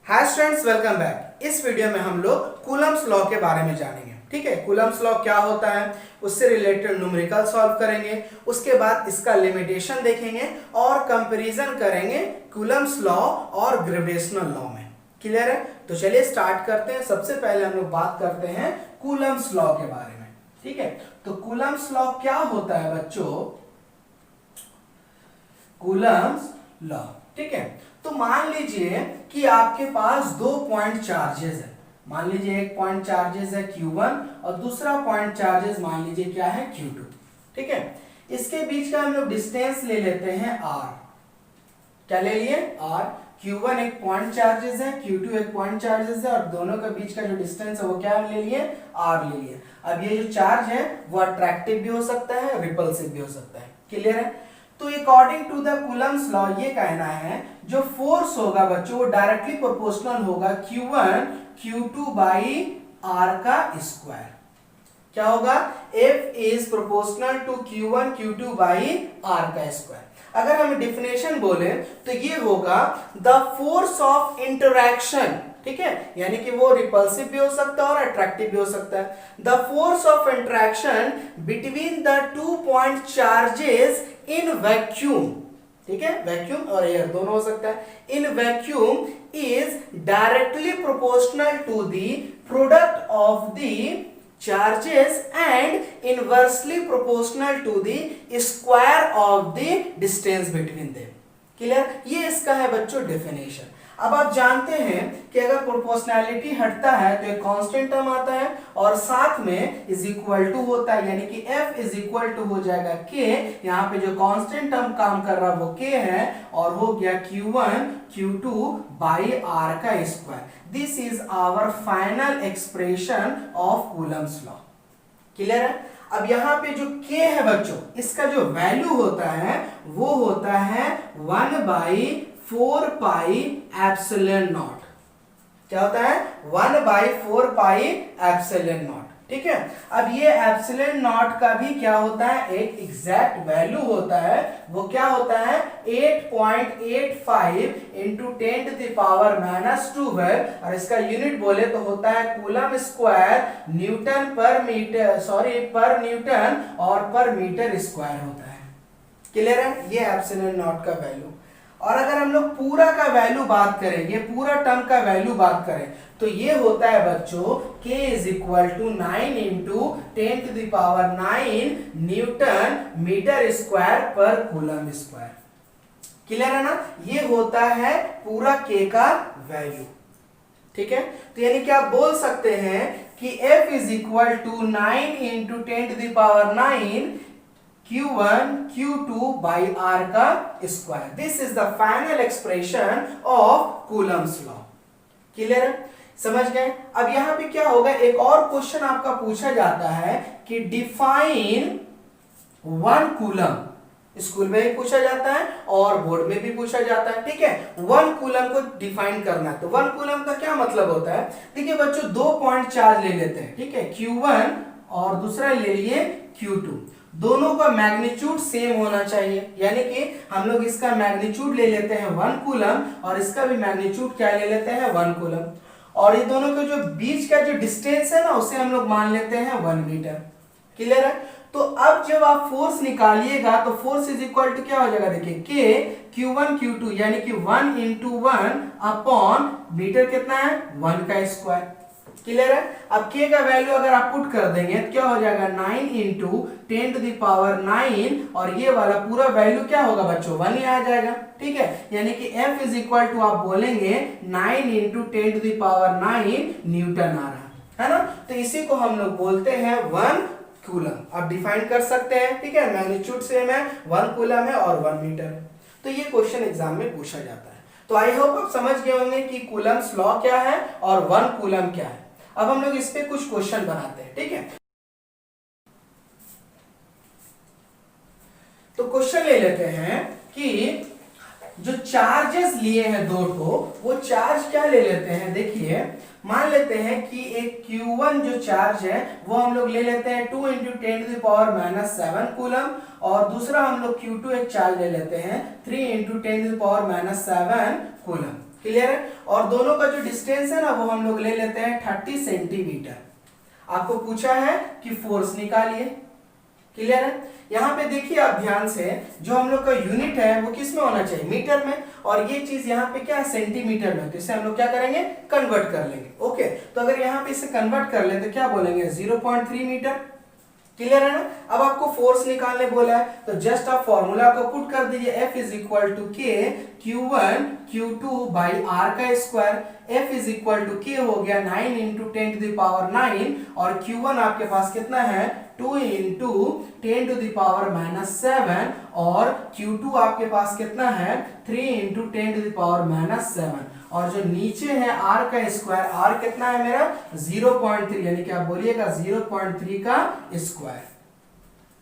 Hi students, welcome back. इस video में हम लोग कूलम्स लॉ के बारे में जानेंगे। ठीक है, कूलम्स लॉ क्या होता है, उससे रिलेटेड न्यूमेरिकल सॉल्व करेंगे। उसके बाद इसका लिमिटेशन देखेंगे और कंपैरिजन करेंगे कूलम्स लॉ और ग्रेविटेशनल लॉ में। क्लियर है? तो चलिए स्टार्ट करते हैं। सबसे पहले हम लोग बात करते हैं कूलम्स लॉ के बारे में। ठीक है, तो कूलम्स लॉ क्या होता है बच्चों? कूलम्स लॉ, ठीक है। तो मान लीजिए कि आपके पास दो पॉइंट चार्जेस है। मान लीजिए एक पॉइंट चार्जेस है Q1 और दूसरा पॉइंट चार्जेस मान लीजिए क्या है Q2। ठीक है, इसके बीच का हम लोग डिस्टेंस ले लेते हैं R। क्या ले लिए? R। Q1 एक पॉइंट चार्जेस है, Q2 एक पॉइंट चार्जेस है और दोनों के बीच का जो डिस्टेंस है वो क्या ले लिए? R ले लिए। अब ये जो चार्ज है वो अट्रैक्टिव भी हो सकता है, रिपल्सिव भी हो सकता है। क्लियर है? तो according to the Coulomb's law ये कहना है जो फोर्स होगा बच्चों वो डायरेक्टली प्रोपोर्शनल होगा Q1 Q2 बाई R का स्क्वायर। क्या होगा? F is proportional to Q1 Q2 by R का स्क्वायर। अगर हम डिफिनेशन बोले तो ये होगा द फोर्स ऑफ इंटरैक्शन। ठीक है, यानी कि वो रिपल्सिव भी हो सकता है और अट्रैक्टिव भी हो सकता है। The force of interaction between the two point charges in vacuum. ठीक है, वैक्यूम और एयर दोनों हो सकता है। In vacuum is directly proportional to the product of the charges and inversely proportional to the square of the distance between them। Clear? ये इसका है बच्चों डेफिनेशन। अब आप जानते हैं कि अगर प्रोपोर्शनैलिटी हटता है तो एक कांस्टेंट टर्म आता है और साथ में इज इक्वल टू होता है, यानी कि F इज इक्वल टू हो जाएगा K। यहाँ पे जो कांस्टेंट टर्म काम कर रहा है वो K है और हो गया Q1 Q2 बाई R का square. This is our final expression of Coulomb's law. Clear है? अब यहाँ पे जो K है बच्चों, इसका जो वैल्यू होता है वो होता है 1 बाई 4 पाई एप्सिलॉन नॉट। क्या होता है? 1 बाई 4 पाई एप्सिलॉन नॉट। ठीक है, अब ये एप्सिलॉन नॉट का भी क्या होता है? एक एग्जैक्ट वैल्यू होता है। वो क्या होता है? 8.85 इंटू 10 टू द पावर -12 और इसका यूनिट बोले तो होता है कूलम स्क्वायर न्यूटन पर मीटर, सॉरी पर न्यूटन और पर मीटर स्क्वायर होता है। क्लियर है? ये एप्सिलॉन नॉट का वैल्यू। और अगर हम लोग पूरा का वैल्यू बात करें, ये पूरा टर्म का वैल्यू बात करें तो ये होता है बच्चों K is equal to 9 into 10 to the power 9 newton metre square पर कूलम स्क्वायर। क्लियर है ना? ये होता है पूरा K का वैल्यू। ठीक है, तो यानी कि आप बोल सकते हैं कि F is equal to 9 into 10 to the power 9 Q1 Q2 by R का square. This is the final expression of Coulomb's law. Clear है? समझ गए? अब यहां पे क्या होगा, एक और क्वेश्चन आपका पूछा जाता है कि डिफाइन 1 कूलम। स्कूल में भी पूछा जाता है और बोर्ड में भी पूछा जाता है। ठीक है, 1 कूलम को डिफाइन करना है। तो 1 कूलम का क्या मतलब होता है? देखिए बच्चों, दो पॉइंट चार्ज ले लेते हैं। ठीक है, Q1 और दूसरा ले लिए Q2। दोनों का मैग्नीट्यूड सेम होना चाहिए, यानी कि हम लोग इसका मैग्नीट्यूड ले लेते हैं 1 कूलम और इसका भी मैग्नीट्यूड क्या ले लेते हैं? 1 कूलम। और ये दोनों के जो बीच का जो डिस्टेंस है ना उसे हम लोग मान लेते हैं 1 मीटर। क्लियर है? तो अब जब आप फोर्स निकालिएगा तो फोर्स इज इक्वल टू क्या हो जाएगा? देखिए K Q1 Q2 यानी कि 1 इंटू 1 अपॉन मीटर कितना है? 1 का स्क्वायर। क्लियर है? अब K का वैल्यू अगर आप पुट कर देंगे तो क्या हो जाएगा? 9 इंटू 10 टू द पावर 9 और ये वाला पूरा वैल्यू क्या होगा बच्चों? 1 ही आ जाएगा। ठीक है, यानी कि F इज इक्वल टू आप बोलेंगे 9 into 10 to the power 9 newton आ रहा है ना? तो इसी को हम लोग बोलते हैं 1 कूलम। आप डिफाइन कर सकते हैं। ठीक है, मैग्नीट्यूड सेम है, 1 कूलम है और 1 मीटर है। तो ये क्वेश्चन एग्जाम में पूछा जाता है। तो आई होप आप समझ गए होंगे कि कूलम्स लॉ क्या है और 1 कूलम क्या है। अब हम लोग इस पे कुछ क्वेश्चन बनाते हैं। ठीक है, तो क्वेश्चन ले लेते हैं कि जो चार्जेस लिए हैं दो ठो, वो चार्ज क्या ले लेते हैं? देखिए मान लेते हैं कि एक Q1 जो चार्ज है वो हम लोग ले लेते हैं 2 into 10 to the power -7 coulomb और दूसरा हम लोग Q2 एक चार्ज ले लेते हैं 3 into 10 to the power -7 coulomb. Clear है? और दोनों का जो डिस्टेंस है ना वो हम लोग ले लेते हैं 30 सेंटीमीटर। आपको पूछा है कि फोर्स निकालिए। क्लियर है? यहाँ पे देखिए आप ध्यान से, जो हम लोग का यूनिट है वो किस में होना चाहिए, मीटर में, और ये चीज यहाँ पे क्या है, सेंटीमीटर में। तो इसे हम लोग क्या करेंगे, कन्वर्ट कर लेंगे। ओके, तो अगर यहाँ पे इसे कन्वर्ट कर ले तो क्या बोलेंगे, 0.3 मीटर। क्लियर है ना? अब आपको फोर्स निकालने बोला है, तो जस्ट आप फॉर्मूला को पुट कर दीजिए, F is equal to K Q1 Q2 by R का square. F is equal to K हो गया 9 इंटू 10 टू द पावर 9, और Q1 आपके पास कितना है, 2 इंटू 10 टू द पावर -7, और Q2 आपके पास कितना है, 3 इंटू 10 टू द पावर -7, और जो नीचे है r का स्क्वायर, r कितना है मेरा 0.3, यानी कि आप बोलिएगा 0.3 का स्क्वायर।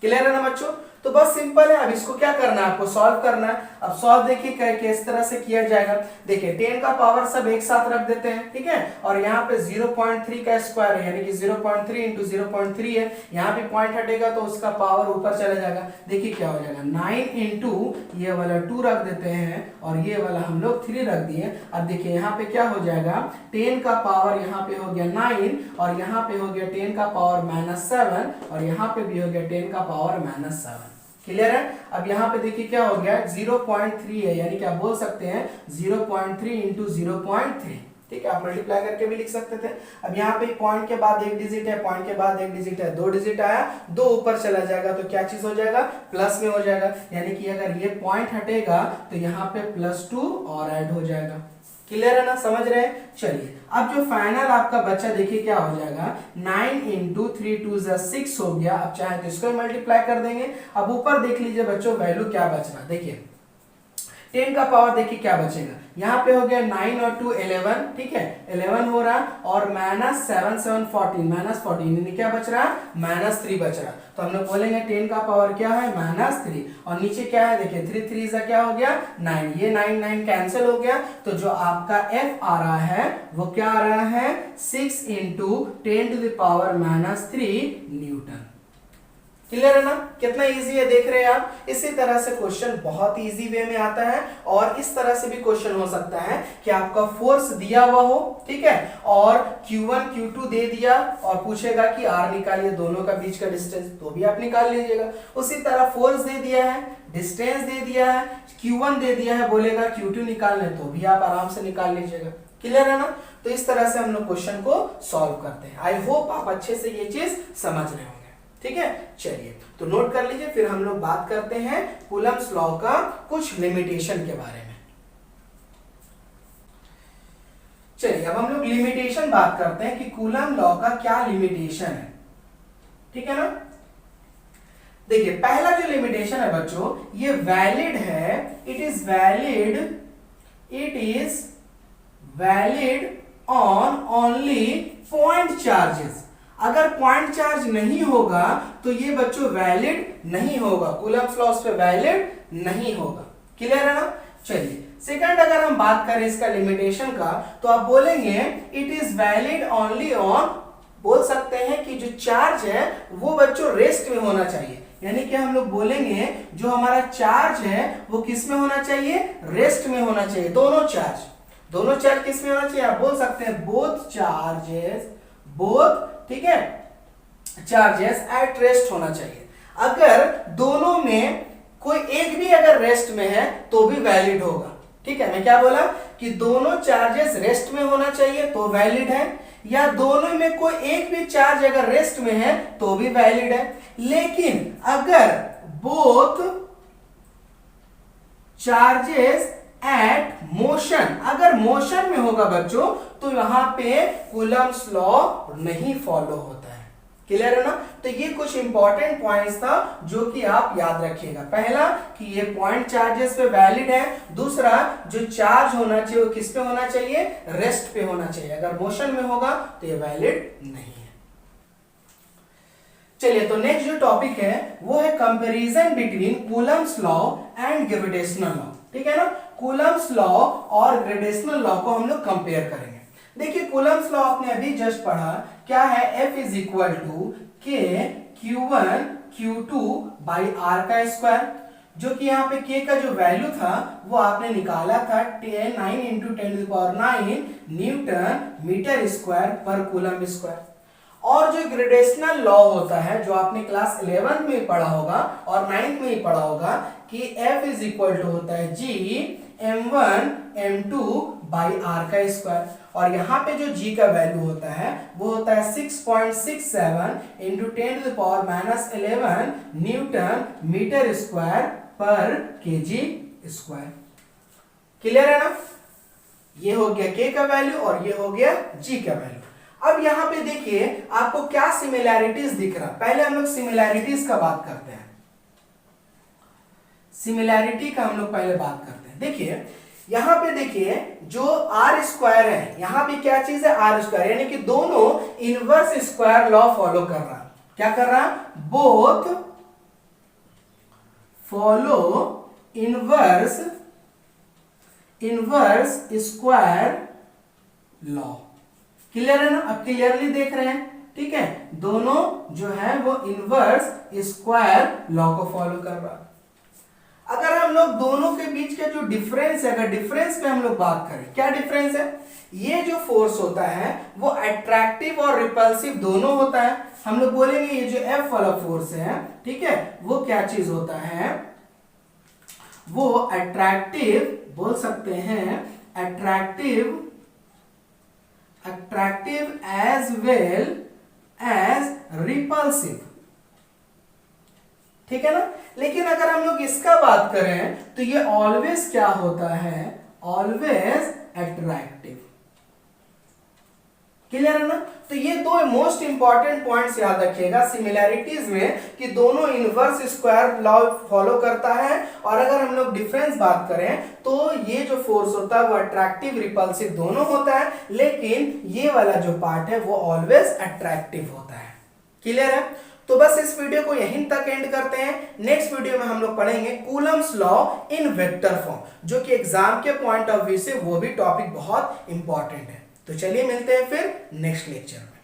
क्लियर है ना बच्चों? तो बस सिंपल है। अब इसको क्या करना है, आपको सॉल्व करना है। अब सॉल्व देखिए किस तरह से किया जाएगा। देखिए 10 का पावर सब एक साथ रख देते हैं, ठीक है, और यहाँ पे 0.3 का स्क्वायर है, यानी कि 0.3 इंटू 0.3 है। यहाँ पे पॉइंट हटेगा तो उसका पावर ऊपर चला जाएगा। देखिए क्या हो जाएगा, 9 इंटू ये वाला 2 रख देते हैं, और ये वाला हम लोग 3 रख दिए। अब देखिए यहाँ पे क्या हो जाएगा, 10 का पावर यहाँ पे हो गया 9, और यहाँ पे हो गया 10 का पावर -7, और यहाँ पे भी हो गया 10 का पावर -7। क्लियर है? अब यहाँ पे देखिए क्या हो गया, 0.3 है, यानी कि आप बोल सकते हैं 0.3 इंटू 0.3। ठीक है, आप मल्टीप्लाई करके भी लिख सकते थे। अब यहाँ पे पॉइंट के बाद एक डिजिट है, पॉइंट के बाद एक डिजिट है, 2 डिजिट आया, 2 ऊपर चला जाएगा तो क्या चीज हो जाएगा, प्लस में हो जाएगा। यानी कि अगर ये पॉइंट हटेगा तो यहाँ पे +2 और ऐड हो जाएगा। क्लियर है ना, समझ रहे हैं? चलिए अब जो फाइनल आपका बच्चा देखिए क्या हो जाएगा, 9 इंटू 3 2 6 हो गया। अब चाहे तो इसको मल्टीप्लाई कर देंगे। अब ऊपर देख लीजिए बच्चों वैल्यू क्या बच रहा, देखिए 10 का पावर देखिए क्या बचेगा, यहाँ पे हो गया 9 और 2 11, ठीक है, 11 हो रहा, और -7 7 14, -14, यानी क्या बच रहा, -3 बच रहा। तो हम लोग बोलेंगे 10 का पावर क्या है, -3, और नीचे क्या है, देखिए 3 3 से क्या हो गया 9, ये 9 9 कैंसिल हो गया। तो जो आपका F आ रहा है वो क्या आ रहा है, 6 into 10 to the power -3 newton. Clear है ना, कितना इजी है, देख रहे हैं आप। इसी तरह से क्वेश्चन बहुत इजी वे में आता है, और इस तरह से भी क्वेश्चन हो सकता है कि आपका फोर्स दिया हुआ हो, ठीक है, और Q1 Q2 दे दिया, और पूछेगा कि R निकालिए दोनों का बीच का डिस्टेंस, तो भी आप निकाल लीजिएगा। उसी तरह फोर्स दे दिया है, डिस्टेंस दे दिया है, Q1 दे दिया है, बोलेगा Q2 निकालने, तो भी आप आराम से निकाल लीजिएगा। क्लियर है ना? तो इस तरह से हम लोग क्वेश्चन को सॉल्व करते हैं। आई होप आप अच्छे से ये चीज समझ रहे होंगे। ठीक है, चलिए तो नोट कर लीजिए, फिर हम लोग बात करते हैं कूलम्स लॉ का कुछ लिमिटेशन के बारे में। चलिए अब हम लोग लिमिटेशन बात करते हैं कि कूलम लॉ का क्या लिमिटेशन है। ठीक है ना? देखिए पहला जो लिमिटेशन है बच्चों, ये वैलिड है, it is valid on only point charges. अगर पॉइंट चार्ज नहीं होगा तो ये बच्चों वैलिड नहीं होगा, कूलम्स लॉ पे वैलिड नहीं होगा। क्लियर है ना? चलिए सेकंड, अगर हम बात करें इसका लिमिटेशन का, तो आप बोलेंगे it is valid only on, बोल सकते हैं कि जो चार्ज है वो बच्चों रेस्ट में होना चाहिए। यानी कि हम लोग बोलेंगे जो हमारा चार्ज है वो किस में होना चाहिए, रेस्ट में होना चाहिए। दोनों चार्ज किस में होना चाहिए, आप बोल सकते हैं बोथ, ठीक है, चार्जेस एट रेस्ट होना चाहिए। अगर दोनों में कोई एक भी अगर रेस्ट में है तो भी वैलिड होगा। ठीक है, मैं क्या बोला कि दोनों चार्जेस रेस्ट में होना चाहिए तो वैलिड है, या दोनों में कोई एक भी चार्ज अगर रेस्ट में है तो भी वैलिड है। लेकिन अगर बोथ चार्जेस एट मोशन, अगर मोशन में होगा बच्चों, तो यहां पे कूलम्स लॉ नहीं फॉलो होता है। क्लियर है ना? तो ये कुछ इंपॉर्टेंट पॉइंट्स था जो कि आप याद रखिएगा। पहला कि ये पॉइंट चार्जेस पे वैलिड है, दूसरा जो चार्ज होना चाहिए वो किस पे होना चाहिए, रेस्ट पे होना चाहिए। अगर मोशन में होगा तो ये वैलिड नहीं है। चलिए तो नेक्स्ट जो टॉपिक है वो है comparison between Coulomb's law and gravitational law. ठीक है ना? कूलम्स लॉ और ग्रेविटेशनल लॉ को हम लोग कंपेयर करेंगे। देखिए कूलम्स लॉ आपने अभी जस्ट पढ़ा, क्या है, F is equal to K Q1 Q2 by R का स्क्वायर। जो कि यहाँ पे k का जो वैल्यू था वो आपने निकाला था 9 इंटू 10⁹ न्यूटन मीटर स्क्वायर पर कूलम स्क्वायर। और जो ग्रेडेशनल लॉ होता है जो आपने क्लास 11th में पढ़ा होगा और 9th में ही पढ़ा होगा कि F इज इक्वल टू होता है G m1 m2 by r का स्क्वायर। और यहाँ पे जो G का वैल्यू होता है वो होता है 6.67 इंटू 10⁻11 न्यूटन मीटर स्क्वायर पर केजी स्क्वायर। क्लियर है ना? ये हो गया K का वैल्यू और ये हो गया G का वैल्यू। अब यहां पे देखिए आपको क्या सिमिलैरिटीज दिख रहा। पहले हम लोग सिमिलैरिटीज का बात करते हैं। सिमिलैरिटी का हम लोग पहले बात करते हैं। देखिए यहां पे देखिए जो आर स्क्वायर है, यहां पे क्या चीज है आर स्क्वायर, यानी कि दोनों इनवर्स स्क्वायर लॉ फॉलो कर रहा। क्या कर रहा? Both follow inverse square law. Clear है ना? अब क्लियरली देख रहे हैं, ठीक है? दोनों जो है वो इनवर्स स्क्वायर लॉ को फॉलो कर रहा। अगर हम लोग दोनों के बीच का जो डिफरेंस है, अगर डिफरेंस पे हम लोग बात करें, क्या डिफरेंस है? ये जो फोर्स होता है वो अट्रैक्टिव और रिपल्सिव दोनों होता है। हम लोग बोलेंगे ये जो F वाला फोर्स है, ठीक है, वो क्या चीज होता है? वो अट्रैक्टिव बोल सकते हैं, attractive as well as repulsive, ठीक है ना? लेकिन अगर हम लोग इसका बात करें तो ये ऑलवेज क्या होता है? Always attractive. क्लियर है ना? तो ये दो मोस्ट इंपॉर्टेंट पॉइंट्स याद रखिएगा सिमिलैरिटीज में कि दोनों इनवर्स स्क्वायर लॉ फॉलो करता है। और अगर हम लोग डिफरेंस बात करें तो ये जो फोर्स होता है वो अट्रैक्टिव रिपल्सिव दोनों होता है, लेकिन ये वाला जो पार्ट है वो ऑलवेज अट्रैक्टिव होता है। क्लियर है? तो बस इस वीडियो को यहीं तक एंड करते हैं। नेक्स्ट वीडियो में हम लोग पढ़ेंगे Coulomb's law in vector form, जो कि एग्जाम के पॉइंट ऑफ व्यू से वो भी टॉपिक बहुत इंपॉर्टेंट है। तो चलिए मिलते हैं फिर नेक्स्ट लेक्चर में।